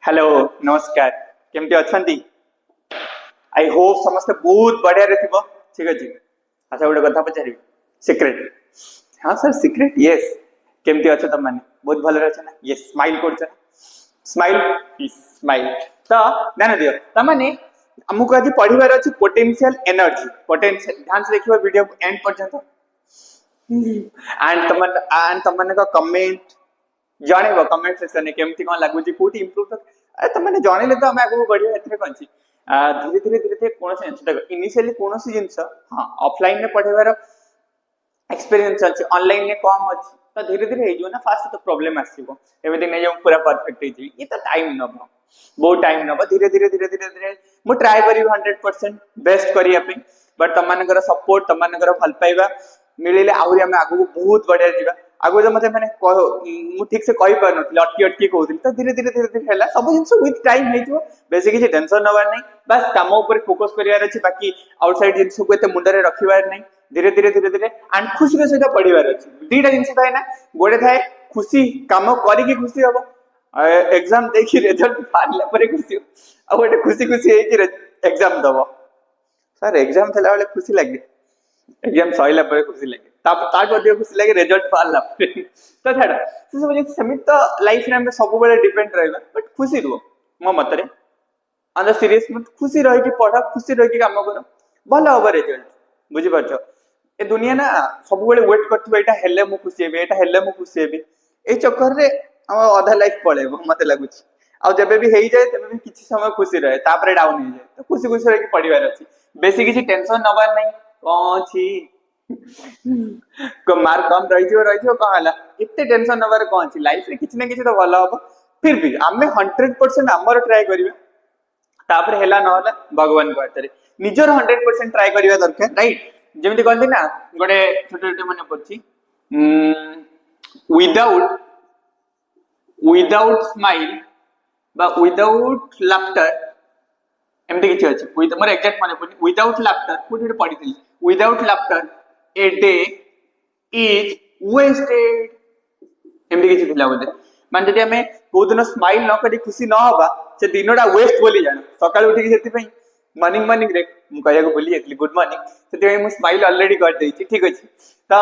Hello नमस्कार केमती अच्छी आई होप समस्त बहुत बढ़िया रे थिबो ठीक अछि। अच्छा गोटे कथा पचारि सिक्रेट हाँ सर सिक्रेट यस केमती अच्छे तुम माने बहुत भले अच्छे ना यस स्माइल करछ ना स्माइल स्माइल तो ध्यान दियो तमाने हमको आज पढ़िबार अछि पोटेंशियल एनर्जी पोटेंशियल ध्यान से देखिबो वीडियो एंड पर्यंत एंड तमन का कमेंट जाने कमेंट सेक्शन में केमती कौन लगुच कौटी इम्प्रूव तो तुमने जनइले तो आम आगे बढ़िया एथरे कौन धीरे धीरे कौन जिन इनिशियली कौन जिनस हाँ ऑफलाइन में पढ़ेबार एक्सपीरियंस अच्छे ऑनलाइन में कम अच्छी तो धीरे धीरे हो ना फास्ट तो प्रॉब्लम आसो एमती नहीं पूरा परफेक्ट ये तो टाइम नब बहुत टाइम नब धीरे धीरे धीरे धीरे धीरे मुझे ट्राए करी 100% बेस्ट करने बट तुम सपोर्ट तुम भल पाइबा मिले आहरी आम आगे बहुत बढ़िया जावा आगु जो मत मैंने ठीक से कही पार नी अटकी अटकी कहती तो धीरे धीरे धीरे धीरे है सब जिन विथ टाइम हो बेस किसी टेंशन नबार नहीं बस कम उपर फोकस करार अच्छे बाकी आउटसाइड जिन को मुंडे रखबार नहीं धीरे धीरे धीरे धीरे एंड खुशी सहित पढ़ार अच्छे दीटा जिन थाए ना गोटे थाए खुशी कम करके खुशी हम एग्जाम देखी रिजल्ट बाहर खुशी आ गोटे खुशी खुशी एग्जाम दब सर एग्जाम थला बेले खुशी लगे एग्जाम सैला खुशी लगे खुशी लगे रिजल्ट बाहर तो छाड़ से सब सेमती तो लाइफ में सब डिपेंड रहा बट खुशी रुह मो मतरे अंदर सीरीयस मत खुशी रही पढ़ खुशी रही कम कर भल हम रिजल्ट बुझीपार ए दुनिया ना सब वेट कर मु खुशी हेबी एटा मु खुशी हेबी ए चक्कर रे अधा लाइफ पड़ेब मत लगुच जब भी हो जाए तब भी किसी समय खुशी रहे तापर डाउन हो जाए तो खुशी खुशी रही पढ़ार अच्छी बेसी किसी टेंशन नबार नहीं कौन छी मार्क कम रही कौन है एत टेंशन नबार कौन अच्छी लाइफ रे किसी ना किसी तो भल हम फिर भी आम 100% आमर ट्राए करा है ना भगवान को हाथ निजर 100% ट्राए करवा दरकार राइट जमी कहती ना गोटे छोटे छोटे मन पड़ी without without smile without laughter एमती किसी अच्छे मोर एक्जाक्ट मन पड़े विदाउट लाफ्टर कोई पढ़ी without laughter a day is wasted एमती किसी बोधे मान जब आम कौ दिन स्माइल न कर खुशी न हवा से दिनटा वेस्ट बोली जान सका उठिक मॉर्निंग मॉर्निंग रे मुझे भूली जाती गुड मॉर्निंग से स्माइल ऑलरेडी कर देती ठीक अच्छे तो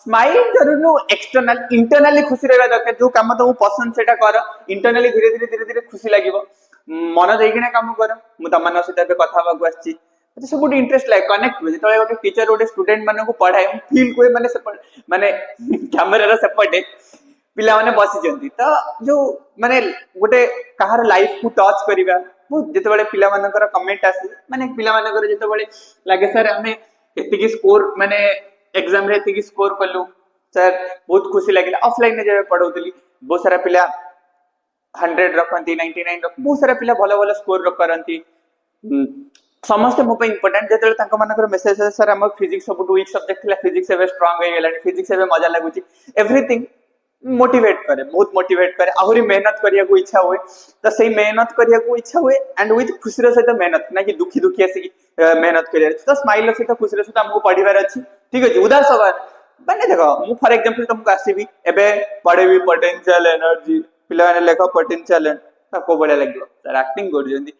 स्माइल जरूर एक्सटर्नल इंटरनली खुशी रहा दरकार जो कम तुमको पसंद से कर इंटरनली धीरे धीरे धीरे धीरे खुशी लगे मन देना कम कर मुझे सहित कथा आसी सब इंटरेस्ट लगे कनेक्ट हुए जो गोटे टीचर गोटे स्टूडेंट मान को पढ़ाए फील हुए माने कैमेरा सेपटे पिला माने बसी तो जो माने गोटे कहार लाइफ को टच करवा जिते पिला मानकर कमेंट आसे माने पिला मानकर जिते लगे सर आम एति स्कोर माने एग्जाम रे एति स्कोर कलु सर बहुत खुशी लगे ऑफलाइन में जब पढ़ाऊली बहुत सारा पिला 100 रखती 99 रख बहुत सारा पिला भल भल स्कोर करती समस्ते मो इम्पोर्टेंट जो मानकर मेसेज सर आम फिजिक्स सब वीक सब्जेक्ट थी फिजिक्स स्ट्रांग हो गला फिजिक्स मजा लगुच एवरीथिंग मोटिवेट करे बहुत मोटिवेट करे आहरी मेहनत करिया को इच्छा हुए तो सही मेहनत करिया को इच्छा हुए एंड विथ खुशी सहित मेहनत ना कि दुखी दुखी आसिक मेहनत करिया तो स्माइल सहित खुशी सहित हमको पढ़ार अच्छी ठीक अच्छे उदास हबार मैंने देख मु फॉर एग्जांपल तुमको आसबि एबे पढ़ेबी पोटेंशियल एनर्जी पिला माने लेख पोटेंशियल को बढ़िया लगे सर एक्टिंग कर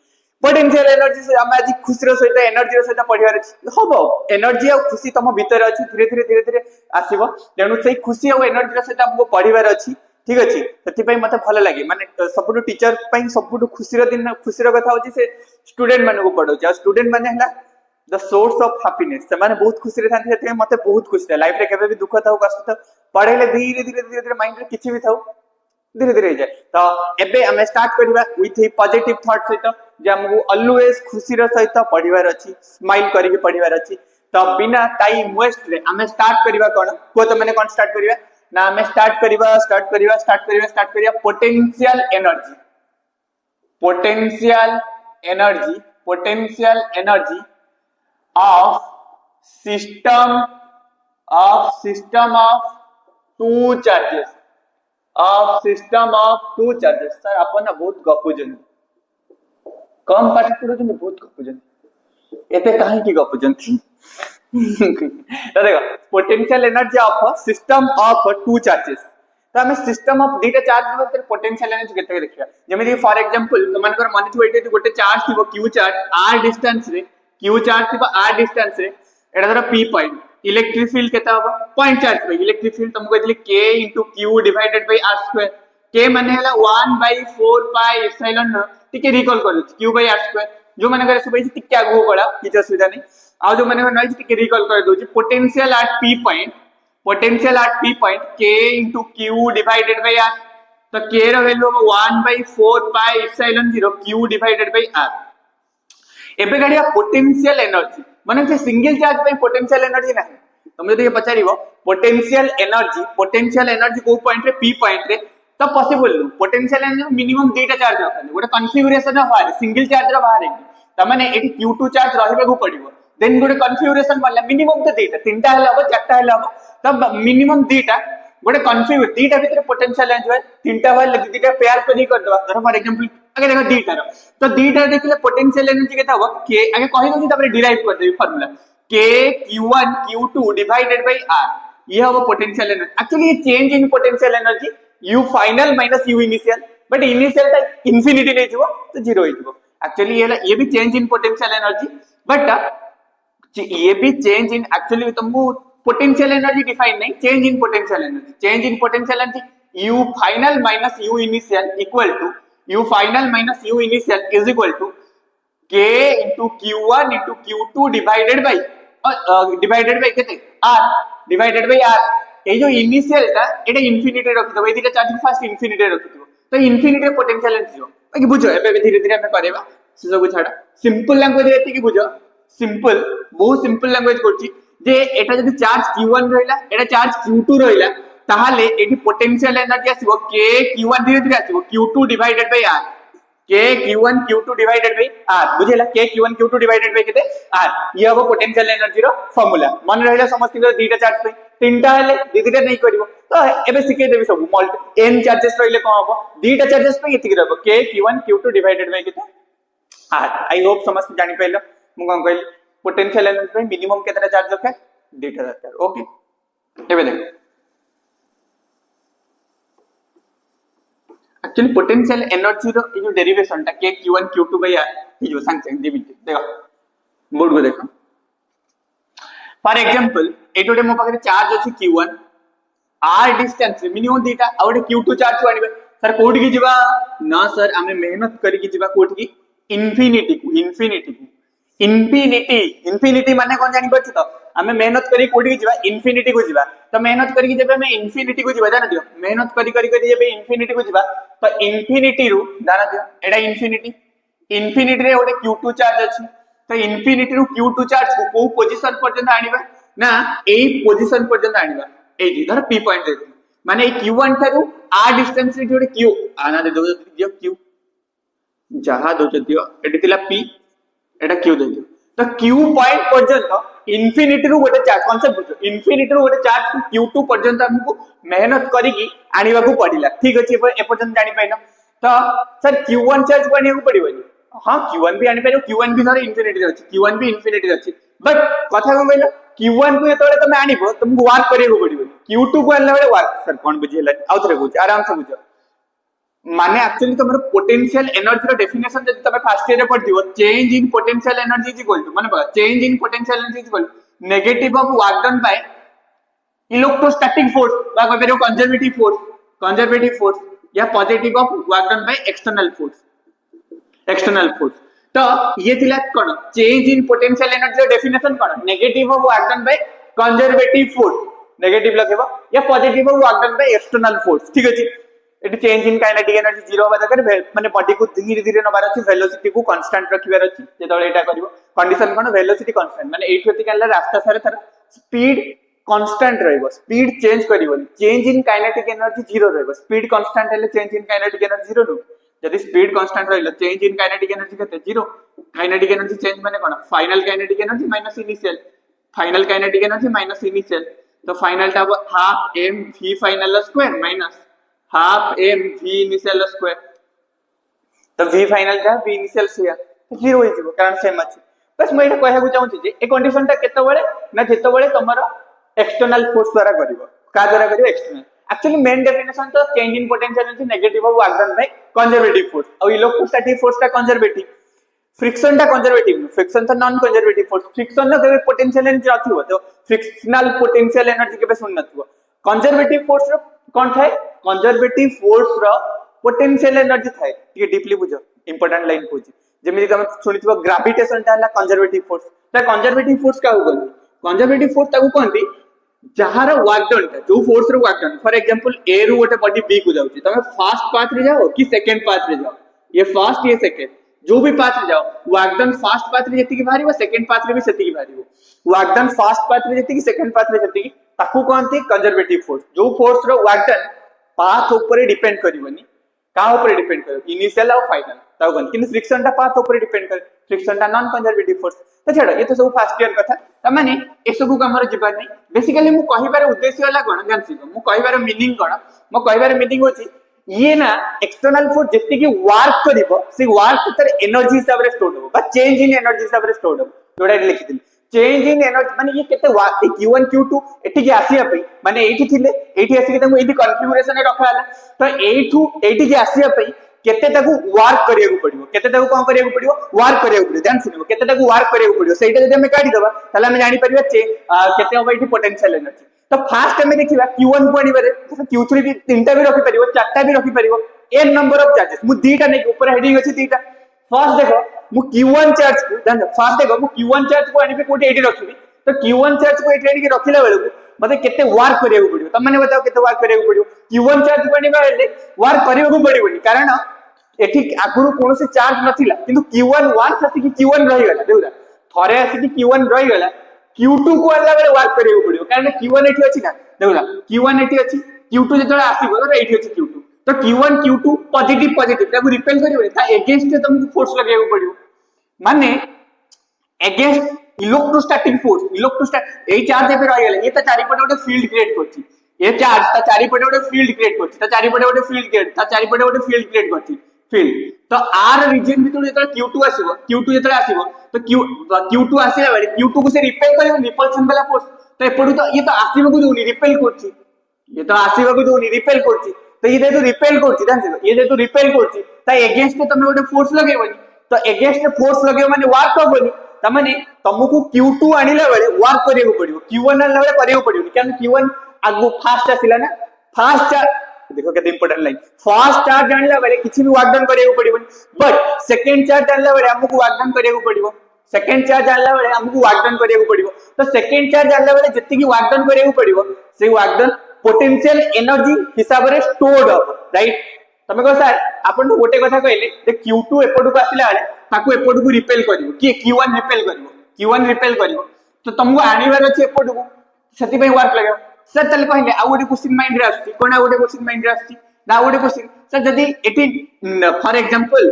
पोटेंशियल एनर्जी से आम आज खुशी सहित एनर्जी सहित पढ़ार हम एनर्जी आ खुशी तुम भीतर अच्छी धीरे धीरे धीरे धीरे आसो तेणु से खुशी और एनर्जी सहित आमको पढ़ार अच्छी ठीक अच्छे से मत भल लगे माने सब टीचर सब खुशी दिन खुशी कथा हूँ से स्टूडेंट मान को पढ़ाऊँ स्टूडेंट माने द सोर्स ऑफ हैप्पीनेस से माने बहुत खुशी था मत बहुत खुशी लाइफ रे केबे भी दुख था कष्ट था पढ़ेले धीरे धीरे धीरे धीरे माइंड रे किछि भी था धीरे धीरे जाए तो एबे हमें स्टार्ट करबा विथ ए पॉजिटिव थॉट सहित जे हमको ऑलवेज खुशी सहित पढ़ार अच्छी स्माइल करके पढ़ार अच्छी तो बिना टाइम वेस्ट रे हमें स्टार्ट करबा कोन को तो मैंने कोन स्टार्ट करबा ना हमें स्टार्ट करबा potential energy of system of two charges sir अपन ना बहुत गपुजन कम पाठ पढ़ुन बहुत गपुजन एते काहे की गपुजन तो देखो potential energy of system of two charges तो आम सिस्टम ऑफ दुईटा चार्ज पोटेंशियल एनर्जी केते देखिया जेमिति फॉर एग्जांपल तुमनकर मन थो एटे गोटे चार्ज थिबो क्यू चार्ज r डिस्टेंस रे क्यू चार्ज थिबो r डिस्टेंस रे एटा धर p पॉइंट इलेक्ट्रिक फील्ड केता होबो पॉइंट चार्ज पे इलेक्ट्रिक फील्ड तुमको कहली k * q divided by r square k माने हला 1/4 पाई एप्सिलॉन टिके रिकॉल कर q बाय r स्क्वायर जो माने करे सब टिके आगु पड़ा किछ असुविधा नहीं आ जो माने नइ टिके रिकॉल कर दोची potential at p point k * q divided by r तो k रो value 1/4 pi epsilon 0 q divided by r एबे गाडिया पोटेंशियल एनर्जी माने से सिंगल चार्ज पे पोटेंशियल एनर्जी नाही तुम जदी पचारिबो पोटेंशियल एनर्जी को पॉइंट रे p पॉइंट रे तो पॉसिबल नु पोटेंशियल एनर्जी मिनिमम दुईटा चार्ज रखले गोटे कॉन्फ़िगरेशन बाहर सिंगल चार्ज रो बाहर त माने एटी q2 चार्ज रहबे को पड़िबो देन गोटे कॉन्फ़िगरेशन बनला मिनिमम तो दुईटा तीनटा हला हो चारटा हला हो तब मिनिमम दुईटा गोटे कॉन्फ़िगर दुईटा भीतर पोटेंशियल एनर्जी तीनटा वाला दुईटा पेयर करी कर दवा धर फॉर एग्जांपल आगे देखो दुईटा रो तो दुईटा देखले पोटेंशियल एनर्जी केता हो k आगे कहि दउची तबरे डिराइव कर देबी formula k q1 q2 divided by r ये हो पोटेंशियल एनर्जी एक्चुअली ये change in potential energy u final minus u initial but initial टा इंफिनिटी नै जीवो तो जीरो हो जीवो एक्चुअली ये भी change in potential energy but ये भी चेंज इन एक्चुअली तुमको पोटेंशियल एनर्जी डिफाइन नहीं change in potential energy u final minus u initial equal to u final minus u initial is equal to k * q1 * q2 divided by केते r divided by r ए जो initial ता एटा infinity रखितो ए दिटा charge first infinity रखितो तो इंफिनिटी पोटेंशियल एनर्जी बाकी बुझो एबे धीरे धीरे हम करबा से सब छाड़ा सिंपल लैंग्वेज एति की बुझो सिंपल बहुत सिंपल लैंग्वेज करछि जे एटा जदी चार्ज q1 रहिला एटा चार्ज q2 रहिला ताहाले एटी पोटेंशियल एनर्जी आसीबो k q1 धीरे धीरे आसीबो q2 divided by r k q1 q2 divided by r बुझेला k q1 q2 divided by केते r ये हो पोटेंशियल एनर्जी रो फार्मूला मन रहिला समस्त दुईटा चार्ज पे तीनटा हेले दीदीटा नहीं करिवो तो एबे सिखे देबी सब मल्टी n चार्जेस रहिले कोन हबो दुईटा चार्जेस पे एति रहबो k q1 q2 divided by केते r आई होप समस्त जानि पाइलो मु कोन कहली पोटेंशियल एनर्जी पे मिनिमम केतरा चार्ज रखे दुईटा दरकार ओके एबे देख एक्चुअली पोटेंशियल एनर्जी रो ये जो डेरिवेशन ता k q1 q2 bye r ये जो संग संग दिबिते देखो बोर्ड को देखो फॉर एग्जांपल एटोटे मो पाखरे चार्ज अछि q1 r डिस्टेंस मिनिमम दीटा आ ओटे q2 चार्ज आनिबे सर कोठी की जिबा ना सर हमें मेहनत करी की जिबा कोठी की इंफिनिटी माने कोन जानि पछ तो हमें मेहनत करी कोठी की जिबा इंफिनिटी को जिबा तो मेहनत करी जेबे हमें इंफिनिटी को जिबा जाना दियो मेहनत करी करी जेबे इंफिनिटी को जिबा तो इंफिनिटी रु जाना दियो एडा इंफिनिटी रे ओटे q2 चार्ज अछि तो इंफिनिटी रु q2 चार्ज को पोजीशन पर्यंत आनिबा ना एई पोजीशन पर्यंत आनिबा एई धर p पॉइंट दे माने ए q1 थारु r डिस्टेंस रे जोडे q आना दे दियो q जहा दो दियो एटी तिला p एटा q दे दियो तो q पॉइंट पर्यंत इंफिनिटी रु गोटे चार्ज कांसेप्ट बुझो इंफिनिटी रु गोटे चार्ज q2 पर्यंत हमको मेहनत करी की आनिबा को पडिला ठीक अछि ए पर्यंत जानि पाइनो तो सर q1 चार्ज पडिया को पडिबनी हां q1 भी आनि पाइनो q1 भी सर इंफिनिटी अछि q1 भी इंफिनिटी अछि बट कथा को कहलो q1 को एतोले तमे आनिबो तुमको वर्क करियो पडिबो q2 को आनले बेले वर्क सर कोन बुझिला आउथरे बुझ आराम से बुझो माने एक्चुअली तमरो पोटेंशियल एनर्जी रो डेफिनेशन जदि तमे फर्स्ट ईयर रे पढियो change in potential energy is equal to माने बा change in potential energy is equal negative of work done by electrostatic force बा कहबे कंजर्वेटिव फोर्स या positive of work done by external force तो ये थिला कोन चेंज इन पोटेंशियल एनर्जी रो डेफिनेशन कोन negative of work done by conservative force negative लखेबो या positive of work done by external force ठीक अछि it change in kinetic energy zero होबा दरकार माने बॉडी को धीरे धीरे नबार अछि वेलोसिटी को कांस्टेंट रखिबार अछि जेतले एटा करिवो कंडीशन कोन वेलोसिटी कांस्टेंट माने एट होती काला रास्ता सारे थर स्पीड कांस्टेंट रहइबो स्पीड चेंज करिवोनी change in kinetic energy zero रहइबो स्पीड कांस्टेंट हेले change in kinetic energy zero नु यदि स्पीड कांस्टेंट रहइलो चेंज इन काइनेटिक एनर्जी केते जीरो काइनेटिक एनर्जी चेंज माने कोन final kinetic energy minus initial तो फाइनल टा half m v final square minus half m v initial square तो v final का v इनिशियल से zero हो जिवो कारण सेम अछि बस मैं एटा कहया को चाहूची जे ए कंडीशन टा केते बळे ना जेते बळे तमरो एक्सटर्नल फोर्स द्वारा करिवो का द्वारा करिवो एक्सटर्नल एक्चुअली मेन डेफिनेशन तो change in potential energy negative of work done by conservative force और इलेक्ट्रोस्टैटिक फोर्स का कंजर्वेटिव फ्रिक्शन टा कंजर्वेटिव फ्रिक्शन तो नॉन कंजर्वेटिव फोर्स फ्रिक्शन ना केबे पोटेंशियल एनर्जी नथिबो तो फ्रिक्शनल पोटेंशियल एनर्जी केबे सुन नथिबो कंजर्वेटिव फोर्स रो कोन थाए कंजर्वेटिव फोर्स रो पोटेंशियल एनर्जी थाए ये डीपली बुझो इंपोर्टेंट लाइन पूछि जेमि तुम सुनिथिबो ग्रेविटेशन टा हला कंजर्वेटिव फोर्स ता कंजर्वेटिव फोर्स का होगन कंजर्वेटिव फोर्स ताकू कोनती जहार वर्क डन ता जो फोर्स रो वर्क डन फॉर एग्जांपल ए रू गोटे बॉडी बी को जाउची तमे फर्स्ट पाथ रे जाओ कि सेकंड पाथ रे जाओ ये फर्स्ट ये सेकंड जो भी पाथ रे जाओ वर्क डन फर्स्ट पाथ रे जति की भारीबो सेकंड पाथ रे भी सेति की भारीबो वर्क डन फर्स्ट पाथ रे जति की सेकंड पाथ रे जति की ताकू कोनती कंजर्वेटिव फोर्स जो फोर्स रो वर्क डन पाथ ऊपर डिपेंड करिवनी का ऊपर डिपेंड करिवो इनिशियल और फाइनल ताऊ कोन किन फ्रिक्शन ता पाथ ऊपर डिपेंड कर फ्रिक्शन ता नॉन कंजर्वेटिव फोर्स तो छेड़ ये तो सब फर्स्ट ईयर कथा त माने ए सब को हमर जीवन नै बेसिकली मु कहिबार उद्देश्य होला कोन जानछि मु कहिबार मीनिंग कोन मु कहिबार मीनिंग होछि ये ना एक्सटर्नल फोर्स जति की वर्क करिवो से वर्क तर एनर्जी हिसाब रे स्टोर हो बा चेंज इन एनर्जी हिसाब रे स्टोर हो जोडा लिखि दिल चेंज इन एनर्जी माने ये केते q1 q2 एठी के आसीया पई माने एठी थिले एठी आसी के तमु एठी कॉन्फ़िगरेशन रे रखा हला तो एठू एठी के आसीया पई केते ताकू वर्क करिया पड़िबो केते ताकू कोन करिया पड़िबो वर्क करिया पड़िबो ध्यान सुनिबो केते ताकू वर्क करिया पड़िबो सेटा जदि हम काढी दबा तले हम जानि परिबा केते होबा एठी पोटेंशियल एनर्जी तो फास्ट हम देखिबा q1 को आनिबारे q3 भी तीनटा भी रखि परिबो चारटा भी रखि परिबो n नंबर ऑफ चार्जेस मु दीटा नै ऊपर हेडिंग अछि दीटा फर्स्ट देखो मु q1 चार्ज को ध्यान फर्स्ट देखो मु q1 चार्ज को आनिबे कोठी एठी रखिबी तो q1 चार्ज को एठी आनि के रखिला बेलको मते केते वर्क करिया पड़िबो त माने बताओ केते वर्क करिया पड़िबो q1 चार्ज को आनिबा हेले वर्क करिया पड़िबोनी कारण एठी आगुरु कोनोसे चार्ज नथिला किंतु q1 1 आसी कि q1 रहि गला देउरा थरे आसी कि q1 रहि गला q2 को आला बेले वर्क करियो पड़ियो कारण q1 एठी अछि ना देउरा q1 एठी अछि q2 जेतले आसीबो तो एठी अछि q2 तो q1 q2 पॉजिटिव पॉजिटिव ताकू रिपेल करियो ता अगेंस्ट तुमको फोर्स लगायो पड़ियो माने अगेंस्ट इलेक्ट्रोस्टैटिक फोर्स इलेक्ट्रोस्टैट एई चार्ज एबे रहि गले ये ता चारि पटे ओटे फील्ड क्रिएट करछि ये चार्ज ता चारि पटे ओटे फील्ड क्रिएट करछि ता चारि पटे ओटे फील्ड क्रिएट ता चारि पटे ओटे फील्ड क्रिएट करछि फील्ड तो आर रीजन भीतर जेतले q2 आसीबो q2 जेतले आसीबो तो q2 आसीला बेले q2 को से रिपेल करियो रिपल्शन वाला फोर्स तो एपडू तो ये तो आसीबो को जोनी रिपेल करछि ये तो आसीबो को जोनी रिपेल करछि तो ये जेतु रिपेल करछि जान ये जेतु रिपेल करछि ता अगेंस्ट तमे ओटे फोर्स लगेबनी तो अगेंस्ट फोर्स लगेबो माने वर्क होबनी त माने तुमको q2 आनिला बेले वर्क करियो पड़ियो q1 आनिला बेले करियो पड़ियो कारण q1 आगु फास्ट आसीला ना फास्ट देखो केते इंपोर्टेंट लाइन फर्स्ट चार्ज जानला बेले किछि भी वर्क डन करियो पड़िबो बट सेकंड चार्ज जानला बेले हमकु वर्क डन करियो पड़िबो सेकंड चार्ज जानला बेले हमकु वर्क डन करियो पड़िबो तो सेकंड चार्ज जानला बेले जति की वर्क डन करियो पड़िबो से वर्क डन पोटेंशियल एनर्जी हिसाब रे स्टोर्ड हो राइट तमे को सर आपन तो गोटे कथा कहले जे q2 एपडू को आसिला बेले ताकू एपडू को रिपेल करिवो कि q1 रिपेल करिवो q1 रिपेल करिवो तो तुमको आनिबार अछि एपडू को सती भाई वर्क लगाओ सर तले कहले आ गोटे क्वेश्चन माइंड रे आछि कोन आ गोटे क्वेश्चन माइंड रे आछि ना गोटे क्वेश्चन सर जदी एटी फॉर एग्जांपल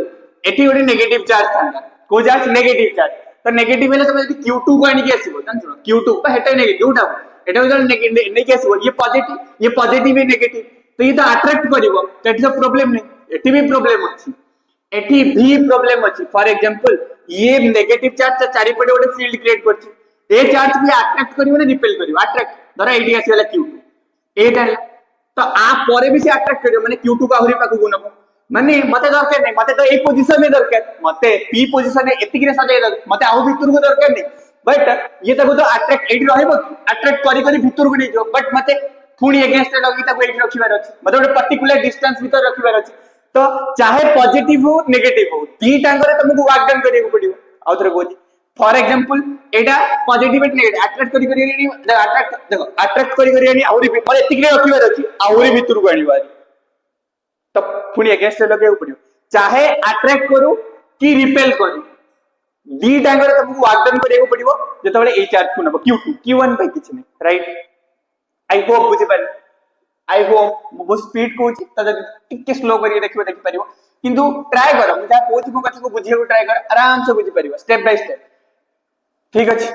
एटी गोटे नेगेटिव चार्ज थांदा को चार्ज नेगेटिव चार्ज तो नेगेटिव हेले तमे जदी q2 को आनी के आसीबो जान सुनो q2 पर हेटा नेगेटिव उठा एटा जदी नेगेटिव नै के आसीबो ये पॉजिटिव है नेगेटिव तो ये तो attract करिवो that is a problem नै एटी भी प्रॉब्लम अछि एटी भी प्रॉब्लम अछि फॉर एग्जांपल ये नेगेटिव चार्ज चारि पटे गोटे फील्ड क्रिएट करछि ए चार्ज भी अट्रैक्ट करिवो ना रिपेल करिवो अट्रैक्ट धर एटी आसीला q2 एटा तो आ परे भी से अट्रैक्ट करियो माने q2 का आहुरी पाखु गुणको माने मते दरकार नै मते तो ए पोजीशन में दरकार मते p पोजीशन में एतिक रे सजाय दर मते आउ भीतर को दरकार नै बट ये ताको तो अट्रैक्ट एटी रहबो अट्रैक्ट करी करी भीतर को नै जो बट मते पुणी अगेंस्ट लगी ताको एटी रखिबार अछि मते गोटे पर्टिकुलर डिस्टेंस भीतर रखिबार अछि तो चाहे पॉजिटिव हो नेगेटिव हो दी टांगरे तुमको वर्क डन करियो पड़ियो आउथरे Cozi for example Etah positive eight negative attract करी करी अट्रैक्ट देखो अट्रैक्ट करी करी आउरी माने एतिक रे रखिबार अछि आउरी भीतर को आनिबार तो पुणी अगेंस्ट लगे पड़ियो चाहे अट्रैक्ट करू कि रिपेल करू दी टांगरे तुमको वर्क डन करियो पड़ियो जेतबेले ए चार्ज को नबो q2 q1 पे किछ नै राइट आई होप बुझि पारे आई होप मो स्पीड कोची त टिके स्लो करिए देखिबो देखि परिबो किंतु ट्राई करो मुझा कोच को कथा को बुझियो ट्राई कर आराम से बुझि परिबो स्टेप बाय स्टेप ठीक अछि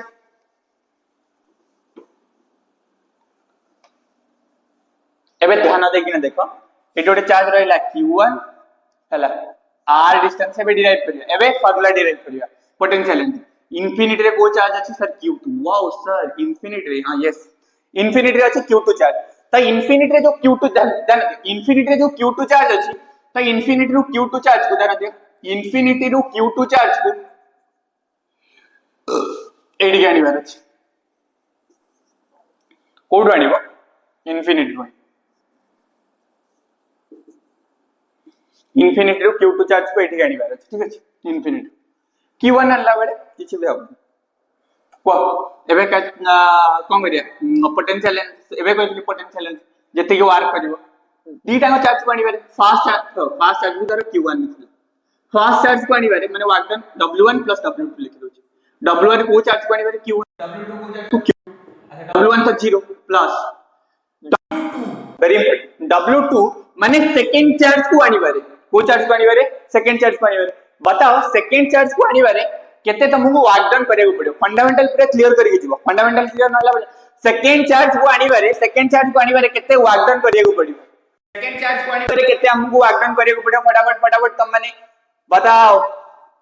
एबे ध्यान देकिना देखो एटा गोटे चार्ज रहला q1 हला r डिस्टेंस एबे डिराइव करिया एबे फार्मूला डिराइव करिया पोटेंशियल एनर्जी इंफिनिटी रे को चार्ज अछि sir q2 wow sir infinity रे हां यस इंफिनिटी रे अछि q2 चार्ज तो इनफिनिटी रे जो Q2 इनफिनिटी रे जो Q2 चार्ज अछि तो इनफिनिटी रु Q2 चार्ज को ध्यान दियो इनफिनिटी रु Q2 चार्ज को एडी आनिबार अछि कोड आनिबो इनफिनिटी रु इनफिनिटी रु Q2 चार्ज को एडी आनिबार अछि ठीक अछि इनफिनिटी Q1 आनला बेले किछि भी हबो को एबे कोन करिया पोटेंशियल एबे कहली पोटेंशियल जति के वर्क करिवो दीटा को चार्ज को आनिबारे फास्ट चार्ज को द्वारा Q1 निकले फास्ट चार्ज को आनिबारे माने वर्क डन W1 W2 लिखि दोछि W1 को चार्ज को आनिबारे Q1 W2 को चार्ज Q अच्छा W1 तो 0 plus W2 very important W2 माने सेकंड चार्ज को आनिबारे को चार्ज को आनिबारे सेकंड चार्ज को आनिबारे बताओ सेकंड चार्ज को आनिबारे केते तुमको वर्क डन करियो पड़ियो फंडामेंटल पूरा क्लियर करिके जीवो फंडामेंटल क्लियर नला सेकंड चार्ज को आनिबारे केते वर्क डन करियो पड़ियो सेकंड चार्ज को आनिबारे केते हमको वर्क डन करियो पड़ियो फटाफट तुम माने बताओ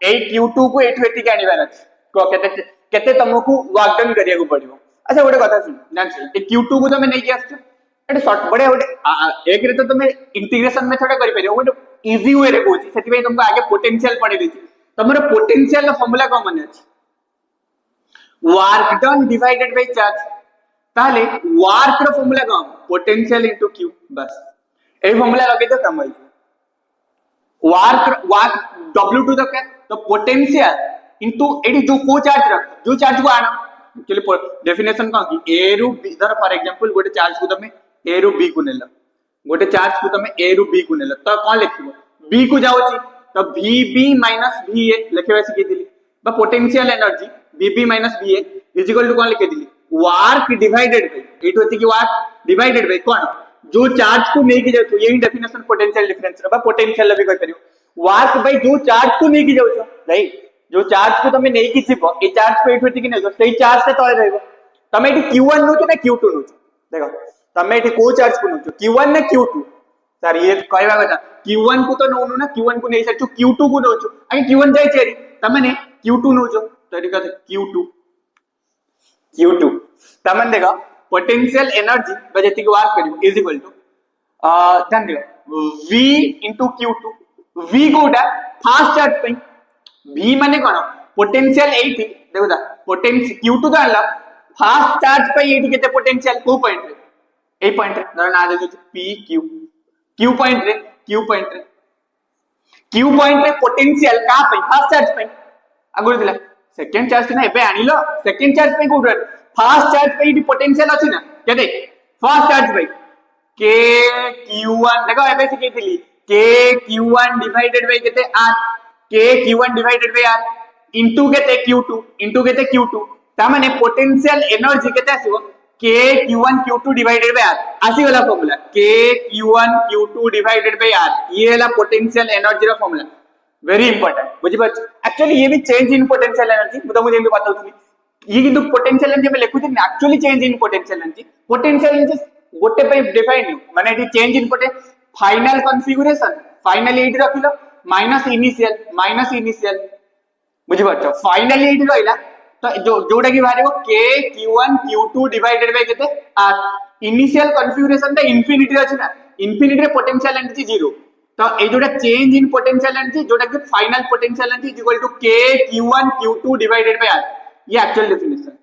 ए Q2 को एठो एति के आनिबार अछि को केते तुमको वर्क डन करियो पड़ियो अच्छा गोटे कथा सुन जान ए Q2 को तुम नै के आछो एटे शॉर्ट बडे गोटे एक रे तो तुम इंटीग्रेशन मेथड करि परियो गोटे इजी वे रे कोछि सेति पे तुमको आगे पोटेंशियल पढे देछि तमरो पोटेंशियल फॉर्मूला को माने अछि work done divided by charge ताले वर्क रो फॉर्मूला को पोटेंशियल इनटू Q बस ए फॉर्मूला लगे तो काम होई वर्क W2 तक तो पोटेंशियल इनटू एडी जो चार्ज को आना एक्चुअली डेफिनेशन का कि ए रु बी धर फॉर एग्जांपल गोटे चार्ज को तमे ए रु बी को नेला गोटे चार्ज को तमे ए रु बी को नेला तो कोन लिखिबो बी को जाउची तो VB माइनस VA लिखबे सिखि दिली बा potential energy VB minus VA is equal to कोन लिखि दिली वर्क डिवाइडेड बाय एट होती कि वर्क डिवाइडेड बाय कोन जो चार्ज को नेकी जाउछो यही डेफिनेशन पोटेंशियल डिफरेंस रे बा पोटेंशियल भी कह करियो वर्क बाय जो चार्ज को नेकी जाउछो राइट जो चार्ज को तमे नेकी छिबो ए चार्ज को एट होती कि नै सेही चार्ज से तळे रहइबो तमे एटी Q1 नो ना Q2 नो देखो तमे एटी को चार्ज को नो Q1 ना Q2 सर ये कहबा କଥା Q1 को तो नोनु ना Q1 को नै सचो Q2 को नोचो आगे Q1 जाय छेरी तमने Q2 नोचो तो एटी कहते Q2 तमन देखो पोटेंशियल एनर्जी बजेति के वर्क करियो इज इक्वल टू ध्यान दियो V into Q2 V कोटा फास्ट चार्ज पे V माने कोन पोटेंशियल 80 देखो दा पोटेंशियल Q2 तो आला फास्ट चार्ज पे 80 केते पोटेंशियल को पॉइंट रे ए पॉइंट रे धर ना दे PQ Q पॉइंट रे पोटेंशियल का पे फास्ट चार्ज पे आगु दिला सेकंड चार्ज ना एबे आनिलो सेकंड चार्ज पे कोड फास्ट चार्ज पे इडी पोटेंशियल अछि ना केते फास्ट चार्ज पे k q1 देखो एबे से केतिली k q1 डिवाइडेड बाय केते r k q1 divided by r into केते q2 ता माने पोटेंशियल एनर्जी केते आसीबो k q1 q2 divided by r आसी वाला formula k q1 q2 divided by r ये वाला पोटेंशियल एनर्जी रा फार्मूला वेरी इंपोर्टेंट बुझि पाछ एक्चुअली ये भी चेंज इन पोटेंशियल एनर्जी मुझे जेंदु बताउथली ये किंतु पोटेंशियल एनर्जी में लिखुछि actually change in potential energy गोटे पे डिफाइन माने एटी चेंज इन पोटे फाइनल कॉन्फ़िगरेशन फाइनली एटी रखिलो माइनस इनिशियल बुझि पाछ फाइनली एटी रहिला तो जोटा की बाहरिबो k q1 q2 divided by केते r इनिशियल कॉन्फ़िगरेशन ता इंफिनिटी अछि ना इंफिनिटी रे पोटेंशियल एनर्जी 0 तो ए जोटा चेंज इन पोटेंशियल एनर्जी जोटा कि final potential energy is equal to k q1 q2 divided by r ये एक्चुअल डेफिनेशन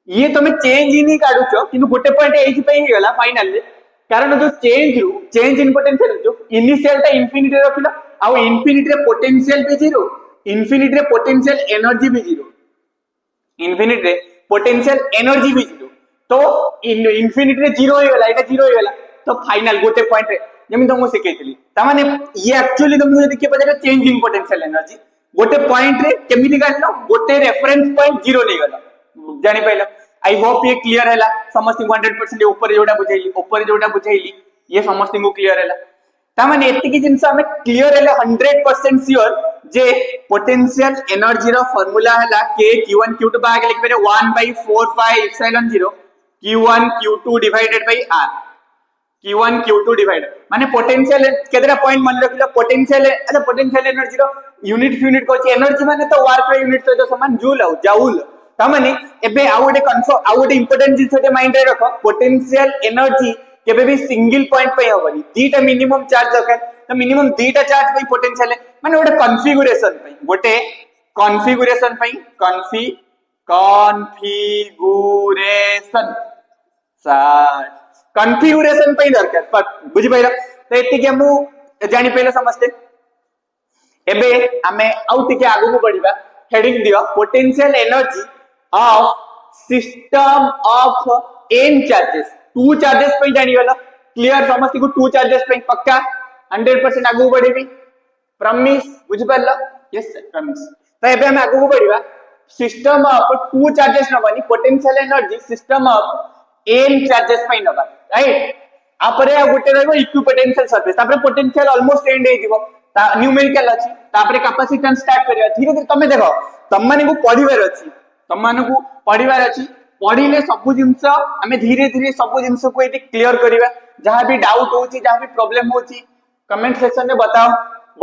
ये तो मैं चेंज इन ही काढु छ किंतु गोटे पॉइंट एज पे ही गला फाइनल रे कारण जो चेंज इन पोटेंशियल जो इनिशियल ता इंफिनिटी रखिला आ इंफिनिटी रे पोटेंशियल भी 0 इंफिनिटी रे पोटेंशियल एनर्जी भी 0 इंफिनिटी रे पोटेंशियल एनर्जी भी 0 तो इंफिनिटी रे 0 हो गला एटा 0 हो गला तो फाइनल गोटे पॉइंट रे जेमि तुमको सिखेइतली ता माने ये एक्चुअली तुमको देखि पता चेंज इन पोटेंशियल एनर्जी गोटे पॉइंट रे केमिति काढलो गोटे रेफरेंस पॉइंट 0 नै गला जानि पाइलो आई होप ये क्लियर हैला समस्त 100% ऊपर जोटा बुझाइली ये समस्त को क्लियर हैला ता माने एति की जिंस हमें क्लियर हैला 100% श्योर जे पोटेंशियल एनर्जी रो फार्मूला हैला k q1 q2 बा आगे लिख बेरे 1/4 epsilon 0 q1 q2 divided by r q1 q2 divide माने पोटेंशियल केतरा पॉइंट मन रखिलो पोटेंशियल अच्छा पोटेंशियल एनर्जी रो यूनिट को एनर्जी माने तो वर्क रे यूनिट तो समान जूल ता माने एबे आउटे इंपोर्टेंट जिंसटे माइंड रे रखो पोटेंशियल एनर्जी केबे भी सिंगल पॉइंट पे होबनी दीटा मिनिमम चार्ज दरकार तो मिनिमम दीटा चार्ज पे पोटेंशियल है माने गोटे कॉन्फ़िगरेशन पे गोटे कॉन्फ़िगरेशन पे कॉन्फ़िगरेशन पे दरकार बुझी पाइला तो एति के मु जानि पइला समझते एबे हमें आउ टिके आगु को बढ़िबा हेडिंग दियो potential energy of system of n charges two charges पे जानि गला क्लियर समझती को टू चार्जेस पे पक्का 100% आगु बढ़िबी प्रॉमिस बुझ परला यस सर प्रॉमिस तो एबे हम आगु को बढ़िबा सिस्टम ऑफ टू चार्जेस नबानी potential energy system of n charges पे नबा राइट आपरे गोटे रहबो इक्विपोटेंशियल सरफेस तापरे पोटेंशियल ऑलमोस्ट एंड हे जीवो न्यूमेरिकल अछि तापरे कैपेसिटेंस स्टार्ट करिया धीरे धीरे तमे देखो तम माने को पढिबार अछि तम माने को पढिबार अछि पढिले सब जिंस हमें धीरे धीरे सब जिंस को एटी क्लियर करिबा जहां भी डाउट होची जहां भी प्रॉब्लम होची कमेंट सेक्शन में बताओ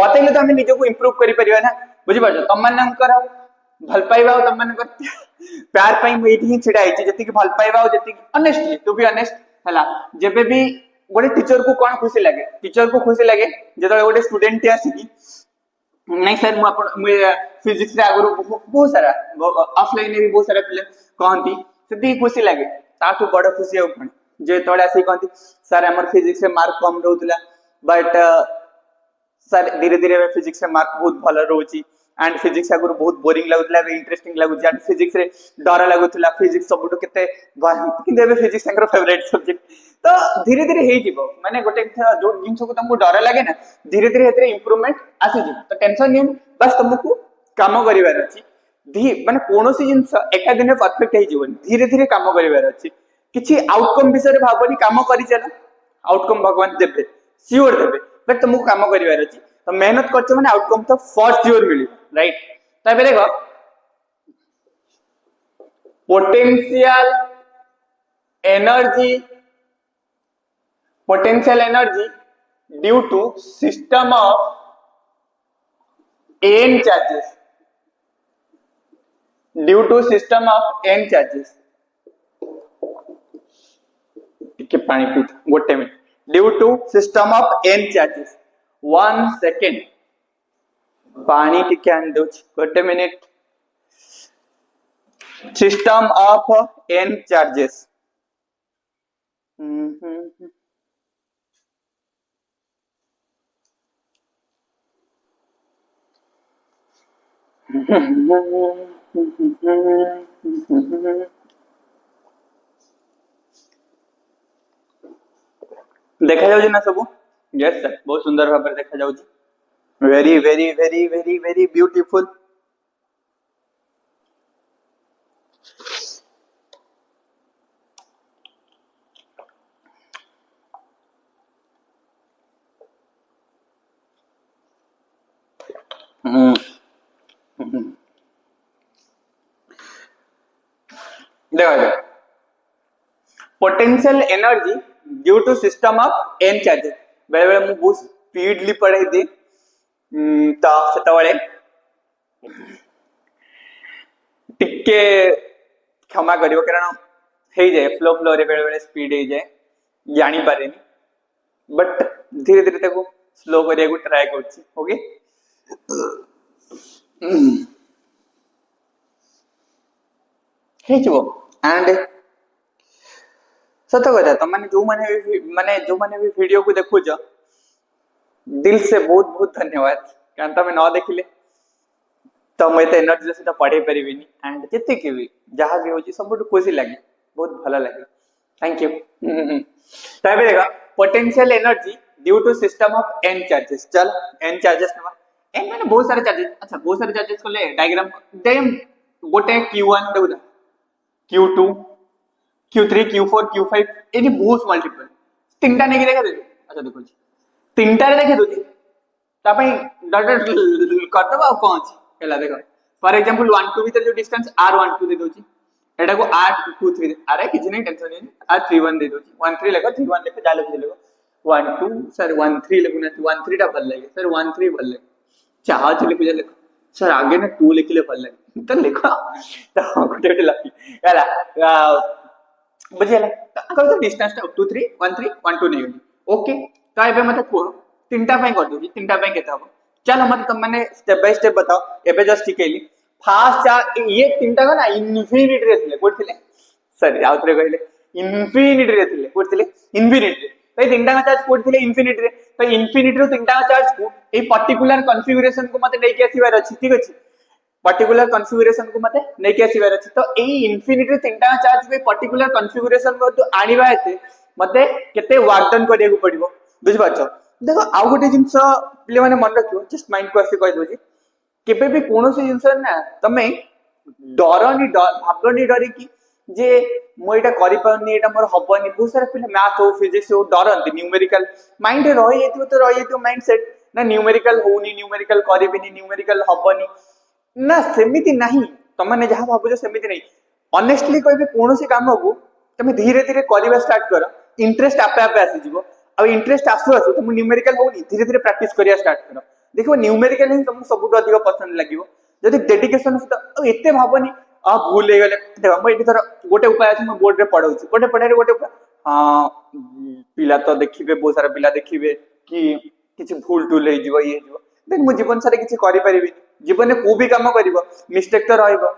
बतैले तो हमें निजो को इंप्रूव करि परिबा ना बुझि पाछो तम मानकर भल पाइबा तम मानकर प्यार पई म एठी छिडा आइची जति कि भल पाइबा जति ऑनेस्टली टू बी ऑनेस्ट हला जेबे भी गोटे टीचर को कोन खुशी लागे टीचर को खुशी लागे जेतले गोटे स्टूडेंट आसी की नहीं सर मु फिजिक्स रे आगरो बहुत सारा ऑफलाइन में भी बहुत सारा पिले कहंती सेती खुशी लागे ताठू बड़ खुशी हो कोन जे तोडा से कहंती सर हमर फिजिक्स रे मार्क कम रहउतला बट सर धीरे धीरे फिजिक्स रे मार्क बहुत भलो रहउची एंड फिजिक्स आगरो बहुत बोरिंग लागुतला इंटरेस्टिंग लागुची एंड फिजिक्स रे डर लागुतला फिजिक्स सबटो केते कि देबे फिजिक्स हमर फेवरेट सब्जेक्ट तो धीरे धीरे हे जीवो माने गोटे जो जिंस को तुमको डर लागे ना धीरे धीरे हेतरे इंप्रूवमेंट आसी जी तो टेंशन नहीं बस तुमको काम करिवार अछि माने कोनोसी जिंस एका दिन परफेक्ट हे जीवन धीरे धीरे काम करिवार अछि किछि आउटकम विषय रे भाबनी काम करि चला आउटकम भगवान देबे सियोर देबे बट तुमको काम करिवार अछि तो मेहनत करछ माने आउटकम तो फॉर सियोर मिली राइट तो एबे देखो potential energy due to system of n charges टिके पानी पी गोटे minute due to system of n charges 1 second पानी टिके आन दो गोटे minute system of n charges देखा जाउची ना सब यस सर बहुत सुंदर भाव देखा जाउची very very very very very beautiful देखो potential energy due to system of n charges बेले बेले मु बहुत स्पीडली पढ़ाई दे तो सेतबेले टिके क्षमा करियो कारण हे जाए फ्लो फ्लो रे बेले बेले स्पीड हे जाए जानी पारेनी बट धीरे धीरे ताको स्लो करिया को ट्राई करछि ओके हे जो एंड सत कथा तुम माने जो माने भी वीडियो को देखो जो दिल से बहुत बहुत धन्यवाद कारण तुम न देखिले तो मैं तो एनर्जी से पढ़े परिबिनी एंड जति के भी जहां भी होची सब खुशी लगे बहुत भला लगे थैंक यू तबे देखा potential energy due to system of n charges चल n चार्जेस ना n माने बहुत सारे चार्जेस अच्छा बहुत सारे चार्जेस को ले डायग्राम देम गोटे q1 देउदा q2 q3 q4 q5 any बहुत मल्टीपल तीनटा नेकी देखा दे अच्छा देखो जी तीनटा रे देखा दोजी ता पई डॉट कर दबा कोन छी केला देखो फॉर एग्जांपल 1 2 भीतर जो डिस्टेंस r12 दे दोजी एटा को r23 अरे किछ नहीं टेंशन नहीं r31 दे दोजी 13 लेखो 31 लेखो जाले भी लेखो 12 सर 13 लेखो ना 13 टा भल लगे सर 13 भल लगे चाह चले पूजा लेखो सर आगे ना 2 लिखले भल लगे तो लिखो तो गोटे गोटे लकी हैला बुझिला तो डिस्टेंस टा 2 3 1 3 1 2 नहीं ओके तो एबे मते को तीनटा पई कर दोगी तीनटा पई केते हो चलो मते तुम माने स्टेप बाय स्टेप बताओ एबे जस्ट सिखेली फास्ट चार्ज ये तीनटा को ना इनफिनिटी रे थिले कोड थिले सॉरी आउथरे कहले इनफिनिटी रे थिले कोड थिले इनफिनिटी तो तीनटा का चार्ज कोड थिले इनफिनिटी रे तो इनफिनिटी रो तीनटा का चार्ज को ए पर्टिकुलर कॉन्फ़िगरेशन को मते नै के आसीबार अछि ठीक अछि पर्टिकुलर कॉन्फ़िगरेशन को मते नै के आसीबार अछि तो ए इनफिनिटी तीनटा चार्ज पे पर्टिकुलर कॉन्फ़िगरेशन को तो आनिबा हेते मते केते वर्क डन करिया को पड़िबो बुझ पाछो देखो आउ गोटे जिंस प्ले माने मन रखियो जस्ट माइंड को आसी कहि दोजी केबे भी कोनोसी जिंस ना तमे डरनी भाबनी डरी की जे मो एटा करि पाउनी एटा मोर हबनी बहुत सारा पिले मैथ हो फिजिक्स हो डरंती न्यूमेरिकल माइंड रे रहि जेतियो तो रहि जेतियो माइंड सेट ना न्यूमेरिकल होनी न्यूमेरिकल करिबिनी न्यूमेरिकल हबनी ना सेमिति नहीं तमने जहा भाबुजो सेमिति नहीं ऑनेस्टली कहबे कोनोसी काम को तमे धीरे धीरे करबा स्टार्ट करो इंटरेस्ट आपे आपे आसी जिवो अब इंटरेस्ट आसु आसु तुम न्यूमेरिकल होनी धीरे धीरे प्रैक्टिस करिया स्टार्ट करो देखो न्यूमेरिकल ही तुमको सबुठ अधिक पसंद लागिवो जदि डेडिकेशन हो तो एते भाबनी आ भूल हे गले देखो म एठी थोर गोटे उपाय अछि म बोर्ड रे पढाउछि गोटे पढारे गोटे उपाय हां पिला तो देखिबे बहुत सारा पिला देखिबे कि किछि भूल टूल हे जिवो ये जिवो देख मु जीवन सारे किछि करि परिबि जीवन में को भी काम करिवो मिस्टेक तो रहइबो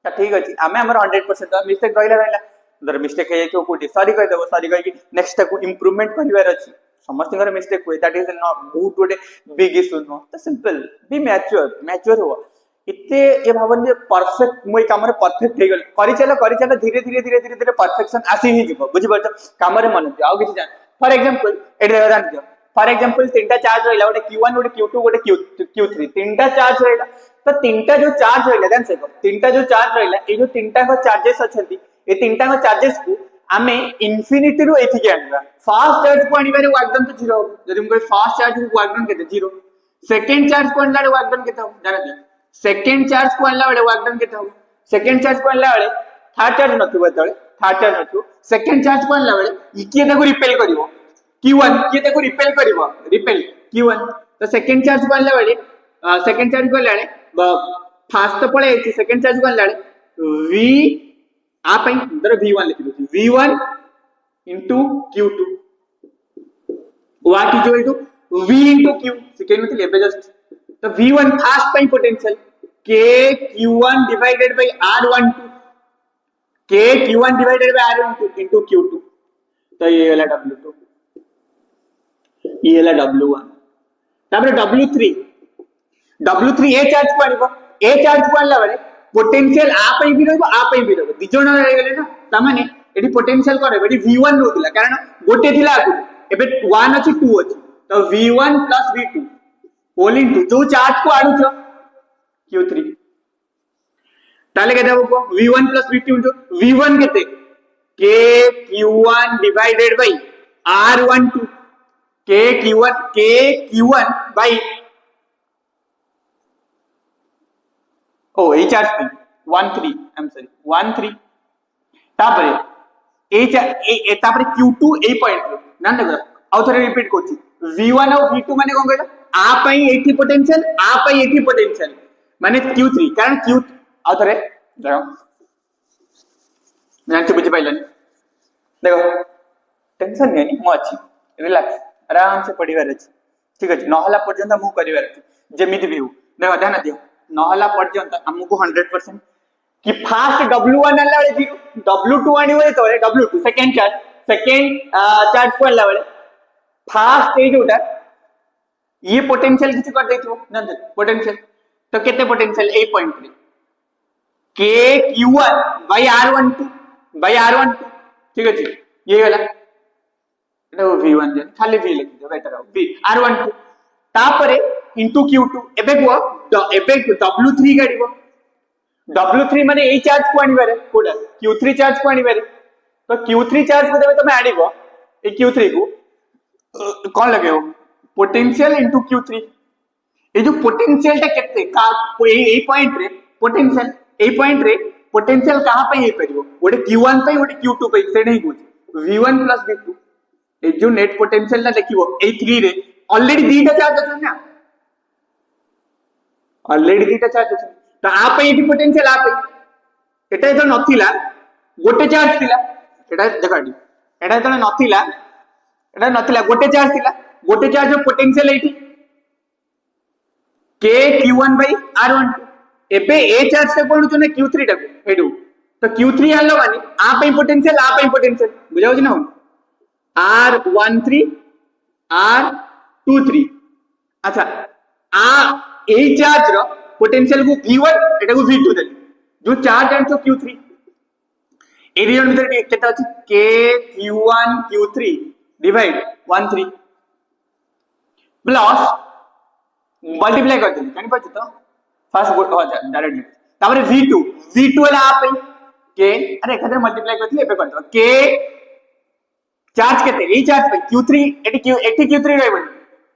ठीक अछि आमे हमर 100% मिस्टेक रहइला दर मिस्टेक है क्यों कोटी सॉरी कह देबो सॉरी कह कि नेक्स्ट को इंप्रूवमेंट करिवार अछि समस्त घर मिस्टेक होय दैट इज नॉट बहुत गोटे बिग इशू नो तो सिंपल बी मैच्योर हो इते ए भावन जे परफेक्ट मोय काम रे परफेक्ट हे गेल करि चला धीरे धीरे परफेक्शन आसी ही जिवो बुझि परछ काम रे मन आ किछि जान फॉर एग्जांपल एडे जान दियो फॉर एग्जांपल तीनटा चार्ज रहला गोटे q1 गोटे q2 गोटे q3 तीनटा चार्ज रहला तो तीनटा जो चार्ज रहला ध्यान से तीनटा जो चार्ज रहला ए जो तीनटा को चार्जेस अछंती ए तीनटा को चार्जेस को आमे इन्फिनिटी रो एथि के आनिबा फास्ट चार्ज को आनिबा रे वर्क डन तो 0 हो जदि हम फास्ट चार्ज को वर्क डन केते 0 सेकंड चार्ज को आनला रे वर्क डन केते हो जाना दी सेकंड चार्ज को आनला रे वर्क डन केते हो सेकंड चार्ज को आनला रे थर्ड चार्ज नथिबो तळे थर्ड चार्ज नथिबो सेकंड चार्ज को आनला रे इके ताको रिपेल करिवो q1 के ताको रिपेल करिवो रिपेल q1 तो सेकंड चार्ज को आनला रे सेकंड चार्ज को आनला रे फास्ट तो पळे सेकंड चार्ज को आनला रे v आप धर v1 लिख दो v1 into q2 what is equal to v into q second में लेबे जस्ट तो v1 फास्ट पाई potential k q1 divided by r12 k q1 divided by r12 into q2 तो ये वाला w2 ये वाला w1 तापर w3 ए चार्ज को आनिबो ए चार्ज को आनला बेले पोटेंशियल आ पई भी रहबो आ पई भी रहबो दि जण रह गेले ना त माने एडी पोटेंशियल करे एडी v1 होतिला कारण गोटे थिला आगु एबे 1 अछि 2 अछि तो v1 + v2 होल इनटू जो चार्ज को आडु छ q3 ताले के देबो को v1 + v2 इनटू v1 केते k q1 divided by r12 k q1 by ओ ए चार्ज पे 13 आई एम सॉरी 13 तापरे ए तापरे q2 ए पॉइंट ना देखो आउ थरे रिपीट करछि v1 और v2 माने कोन कहला आ पई 80 पोटेंशियल आ पई 80 पोटेंशियल माने q3 कारण q आउ थरे देखो जानते बुझि पाइलन देखो टेंशन नहीं मो अछि रिलैक्स आराम से पढिबार अछि ठीक अछि नहला पर्यंत मु करिवार अछि जेमिति भी हो देखो ध्यान दियो नहला पर्यंत हमको 100% कि फास्ट w1 आला बेले 0 w2 आनिबो तो w2 सेकंड चार्ज को आला बेले फास्ट ए जोटा ये पोटेंशियल किछ कर देथिबो ना पोटेंशियल तो केते पोटेंशियल ए पॉइंट रे k q1 by r12 ठीक अछि ये वाला एटा v1 जे खाली v लिख दे बेटर हो v r12 तापरे into q2 एबे को एबे w3 गाडीबो w3 माने ए चार्ज को आनी बारे कोडा q3 चार्ज को आनी बारे तो q3 चार्ज को देबे तमे आडीबो ए q3 को कोन लगेओ पोटेंशियल into q3 ए जो पोटेंशियल ता केते का ए पॉइंट रे पोटेंशियल ए पॉइंट रे पोटेंशियल कहां पे हे परिबो ओडे q1 पे ओडे q2 पे से नहीं कुछ v1 + v2 ए जो नेट पोटेंशियल ता देखिबो ए 3 रे ऑलरेडी दीटा चार्ज अछि ना ऑलरेडी दीटा चार्ज अछि तो आ पे एटी पोटेंशियल आ पे एटा जो नथिला गोटे चार्ज थिला एटा देखो एटा तो नथिला एटा नथिला गोटे चार्ज थिला गोटे चार्ज पोटेंशियल एठी k q1 by r12 एबे ए चार्ज से पढु ने q3 टा हेडु तो q3 आलो माने आ पई पोटेंशियल बुझाउ छी ना r13 r23 अच्छा आ ए चार्ज रो पोटेंशियल को v1 एटा को v2 देली जो चार्ज आंसो q3 ए रीजन भीतर केटा अछि k q1 q3 divide 13 plus multiply कर देली जानि पाछ तो फर्स्ट गोट हो जा डायरेक्टली तापर v2 वाला आप के अरे एखादे मल्टीप्लाई करथि एबे करतो के चार्ज केते ए चार्ज पे q3 एटी q3 रहबो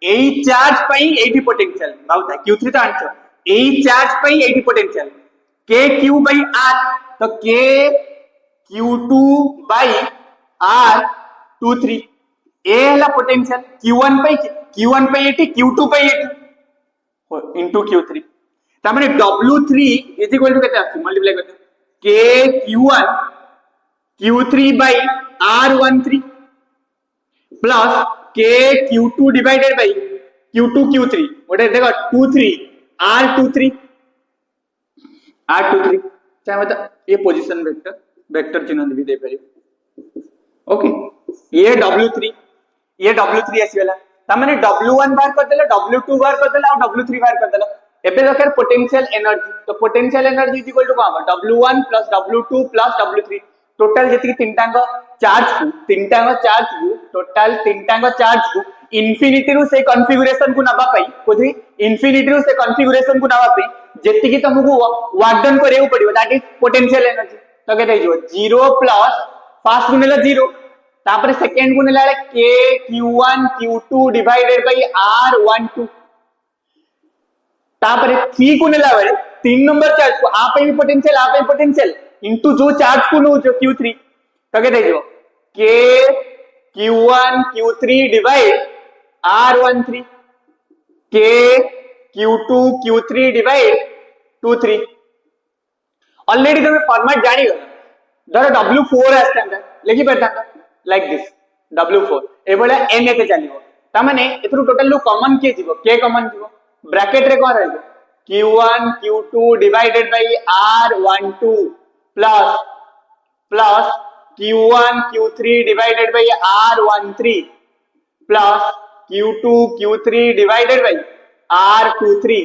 ए चार्ज पे एटी पोटेंशियल बाउता q3 तो आंसर ए चार्ज पे eighty potential k q by r तो k q2 by r23 ए हला पोटेंशियल q1 पे 80 q2 पे 80 into q3 तामाने w3 इज इक्वल टू केते आसी मल्टीप्लाई करते k q1 q3 by r13 plus k q2 divided by q2 q3 ओटे देखो 23 r23 चाहे मतलब ये पोजीशन वेक्टर चिन्ह भी दे परियो ओके ये w3 आसी वाला तामाने w1 बाहर कर देला w2 बाहर कर देला और w3 बाहर कर देला एबे दरकार पोटेंशियल एनर्जी तो potential energy is equal to का w1 plus w2 plus w3 total जति तीनटांग चार्ज को टोटल तीनटांग चार्ज को इंफिनिटी रु से कॉन्फ़िगरेशन को नबा पई कोथि इंफिनिटी रु से कॉन्फ़िगरेशन को नबा पई जति की तुमको वर्क डन करियो पड़ियो दैट इज पोटेंशियल एनर्जी तो केते जो 0 प्लस फर्स्ट को नेला 0 तापर सेकंड को नेला k q1 q2 divided by r12 तापर 3 को नेला बेले 3 नंबर चार्ज को आ पे पोटेंशियल इनटू जो चार्ज को नो जो q3 तो केते जो k q1 q3 divide r13 k q2 q3 divide 23 already तुम फॉर्मेट जानी गयो धर w4 आस्तांदा लिखि परतांदा लाइक दिस w4 एबोला n एते चलिबो ता माने एथरु टोटल लो कॉमन के जीवो k कॉमन जीवो ब्रैकेट रे कोन रहइबो q1 q2 divided by r12 plus q1 q3 divided by r13 plus q2 q3 divided by r23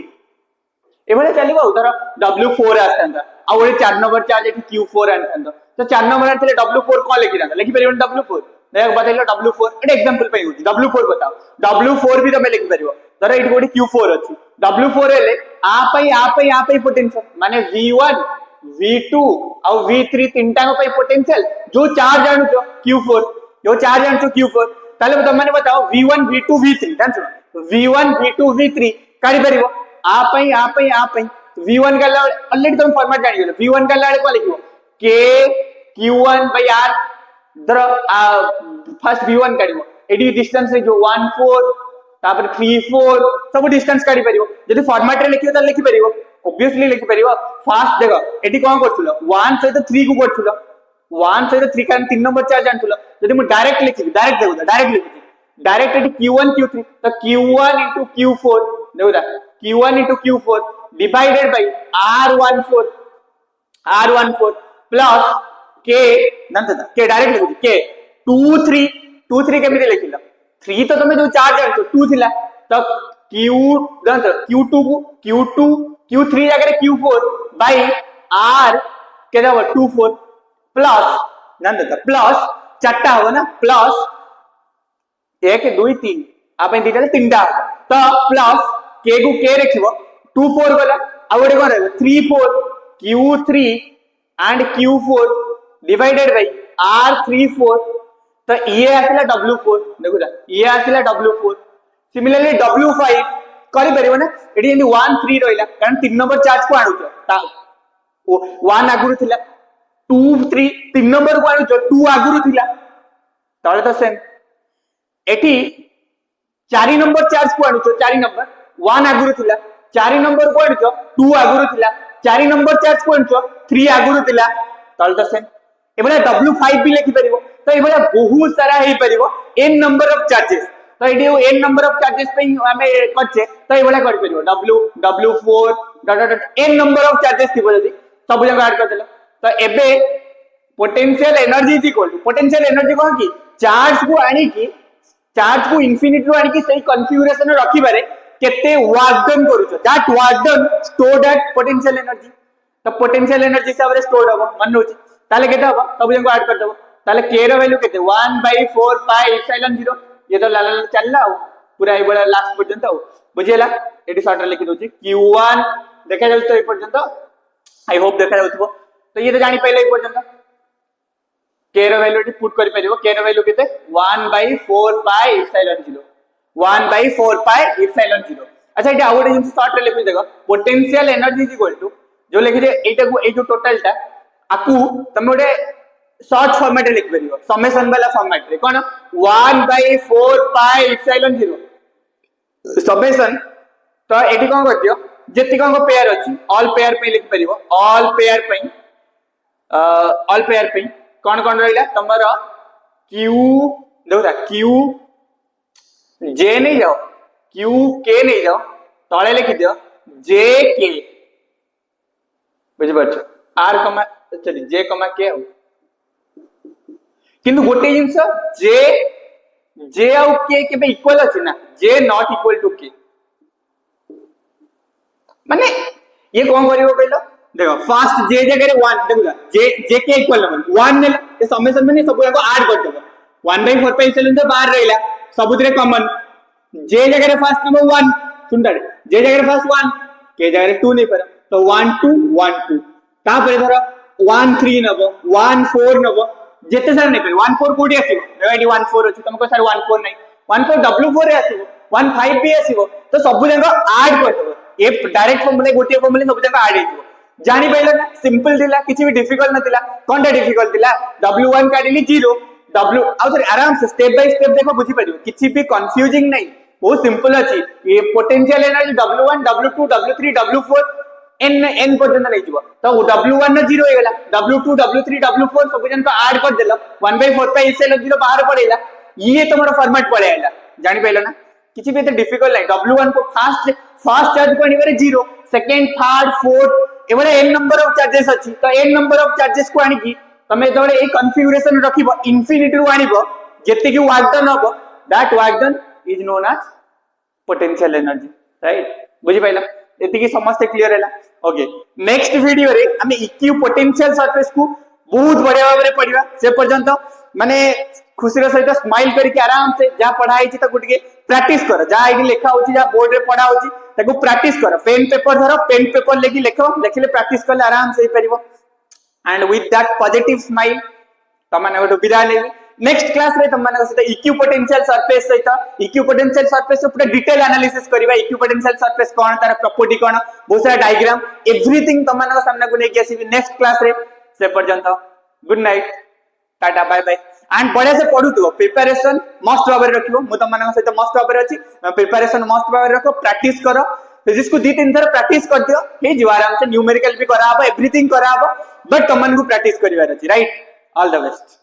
एबोला चलिबो धर w4 आस्तांदा आ ओले 4 नंबर चार्ज एठी q4 आंतांदा तो 4 नंबर आथले w4 कोन लिखि दांदा लिखि परिबो w4 देख बताइलो w4 एटा एग्जांपल पे होती w4 बताओ w4 भी तमे लिखि परिबो धर एठी गोटी q4 अछि w4 हेले आ पई पोटेंशियल माने v1 v2 और v3 तीनटा पई पोटेंशियल जो चार्ज आनु छ q4 ताले तुम माने बताओ v1 v2 v3 जान छ v1 v2 v3 करि परिबो आ पई v1 का ऑलरेडी तुम फॉर्मेट जानि गेलो v1 का लाडे को लिखिबो k q1 by r धर फर्स्ट v1 काढिबो एडी डिस्टेंस रे जो 1 4 तापर 3 4 सब डिस्टेंस काढि परिबो जदी फॉर्मेट रे लिखियो त लिखि परिबो ऑब्वियसली लिखि परिबो फास्ट देखो एडी कोन करथुलो 1 सहित 3 को करथुलो 1 सहित 3 का 3 नंबर चार्ज आनथुलो जदी मु डायरेक्ट लिखि डायरेक्ट एडी q1 q3 तो q1 q4 देखो q1 q4 divided by r14 plus k नंतर k डायरेक्ट लिखु k 2 3 केमिति लिखिला 3 तो तुम जो चार्ज आनतो 2 थिला तो q नंतर q2 q3 जगह q4 बाय r के देबो 24 प्लस नंतर प्लस चारटा हो ना प्लस 1 2 3 आपन दिटा तीनटा तो प्लस k को k रखिबो 2 4 गला आ ओडे कोन रहबो 3 4 q3 and q4 divided by r34 तो ये आसिला w4 देखो ये आसिला w4 सिमिलरली w5 करि परिबो ना एडी एंडी 1 3 रहिला कारण 3 नंबर चार्ज को आनु ता 1 आगुरु थिला 2 3 3 नंबर को आनु 2 आगुरु थिला तळे तो सेम एठी 4 नंबर चार्ज को आनु 4 नंबर 1 आगुरु थिला 4 नंबर को आनु 2 आगुरु थिला 4 नंबर चार्ज को आनु 3 आगुरु थिला तळे तो सेम एबले W5 भी लिखि परिबो तो एबले बहुत सारा हे परिबो n नंबर ऑफ चार्जेस तो एडी n नंबर ऑफ चार्जेस पे हमें करछे तो एबले कर परिबो W4 dot n number of charges थिबो जदी सब जगह ऐड कर देला तो एबे potential energy is equal to potential energy कोन की चार्ज को इन्फिनिटी रो आनी की सही कॉन्फ़िगरेशन रखी बारे केते वर्क डन करूछ that work done stored at potential energy तो पोटेंशियल एनर्जी हिसाब रे स्टोर्ड हो मन होची ताले केते हो सब जंग ऐड कर दबो ताले k रो वैल्यू केते 1/4 पाई एप्सिलॉन 0 ये तो लाला चलला हो पूरा ए बडा लास्ट पर्यंत हो बुझियला एडी शॉर्ट रे लिखि दोची q1 देखा जाउ तो ए पर्यंत आई होप देखा जाउथबो तो ये तो जानि पहले ए पर्यंत k रो वैल्यू पुट करि परिबो k रो वैल्यू केते 1/4 पाई एप्सिलॉन 0 1/4 पाई एप्सिलॉन 0 अच्छा एटा आउट जिंस शॉर्ट रे लिखि देखो potential energy is equal to जो लिखि जे एटा को ए जो टोटलटा आकू तमे ओडे शॉर्ट फॉर्मेट रे लिखि परिबो समेशन वाला फॉर्मेट रे कोन 1/4 पाई एप्सिलॉन 0 समेशन तो एटी कोन करदियो जेति कोन को पेयर अछि ऑल पेयर पे लिखि परिबो ऑल पेयर पे कौन कौन रहिला तमरो q देखा q j नहीं जाओ q k नहीं जाओ तळे लिखि दियो j k बुझि परछ r कमा सॉरी j कमा k किंतु गोटे जिंस j आउ k केबे इक्वल अछि ना j not equal to k माने ये कोन करिवो कहलो देखो फर्स्ट j जगह रे 1 देखला j के इक्वल नंबर 1 ने ये समेशन में सब को ऐड कर देबो 1/4 पे एप्सिलॉन तो बाहर रहिला सबुतरे कॉमन j जगह रे फर्स्ट नंबर 1 सुनडा j जगह रे फर्स्ट 1 k जगह रे 2 नहीं पर तो 1 2 1 2 ता पर धरो 1 3 नबो 1 4 नबो जेते सार नहीं पर 1 4 कोडी आसीबो एडी 1 4 अछि तुमको सार 1 4 नहीं 1 4 w4 रे आसीबो 1 5 भी आसीबो तो सब जंग ऐड कर देबो ए डायरेक्ट फॉर्मूला गोटे फॉर्मूला सब जंग ऐड हेजिबो जानी पाइला ना सिंपल दिला किछि भी डिफिकल्ट नथिला कोनटा डिफिकल्ट दिला w1 काढिली 0 w आ सॉरी आराम से स्टेप बाय स्टेप देखो बुझी परियो किछि भी कंफ्यूजिंग नहीं बहुत सिंपल अछि ये potential energy w1 w2 w3 w4 n पर्यंत नहीं जीवो तो w1 ना 0 हेगला w2 w3 w4 सब जन को ऐड कर देला 1/4 पे इससे 0 बाहर पड़ेला ये तुम्हारा फॉर्मेट पड़ेला जानी पाइलो ना किछि भी तो डिफिकल्ट नहीं w1 को फर्स्ट चार्ज को आनिबारे 0 second third fourth every n number of charges अछि तो n नंबर ऑफ चार्जेस को आनी की तमे जळे ए कॉन्फ़िगरेशन रखिबो इन्फिनिटी रु आनिबो जेते की वर्क डन होबो that work done is known as potential energy right बुझी पाइला एति की समस्त क्लियर हैला ओके नेक्स्ट वीडियो रे हम इक्यू पोटेंशियल सरफेस को बहुत बढ़िया भाव रे पढिबा से पर्यंत माने खुशी रे सहित स्माइल करके आराम से जा पढ़ाई छी त गुटके प्रैक्टिस कर जा आईडी लिखा होची जा बोर्ड रे पढ़ा होची ताको प्रैक्टिस कर पेन पेपर धरो पेन पेपर लेके लिखो लिखले प्रैक्टिस करले आराम से परिबो and with that positive smile तमने गोटो विदाय लेबी नेक्स्ट क्लास रे तमने सहित इक्यू पोटेंशियल सरफेस सहित इक्यू पोटेंशियल सरफेस पूरा डिटेल एनालिसिस करबा इक्यू पोटेंशियल सरफेस कोन तार प्रॉपर्टी कोन बहुत सारा डायग्राम एवरीथिंग तमने सामने को लेके आसीबी नेक्स्ट क्लास रे से पर्यंत गुड नाइट टाटा बाय बाय एंड बढ़िया से पढुतो प्रिपरेशन मस्ट भाबरे रखिबो मु तमन सहित मस्ट भाबरे अछि प्रिपरेशन मस्ट भाबरे रखो प्रैक्टिस करो फिजिक्स को 2-3 थर प्रैक्टिस कर दियो हे जो आराम से न्यूमेरिकल भी कराबो एवरीथिंग कराबो बट तमन को प्रैक्टिस करिवार अछि राइट ऑल द बेस्ट।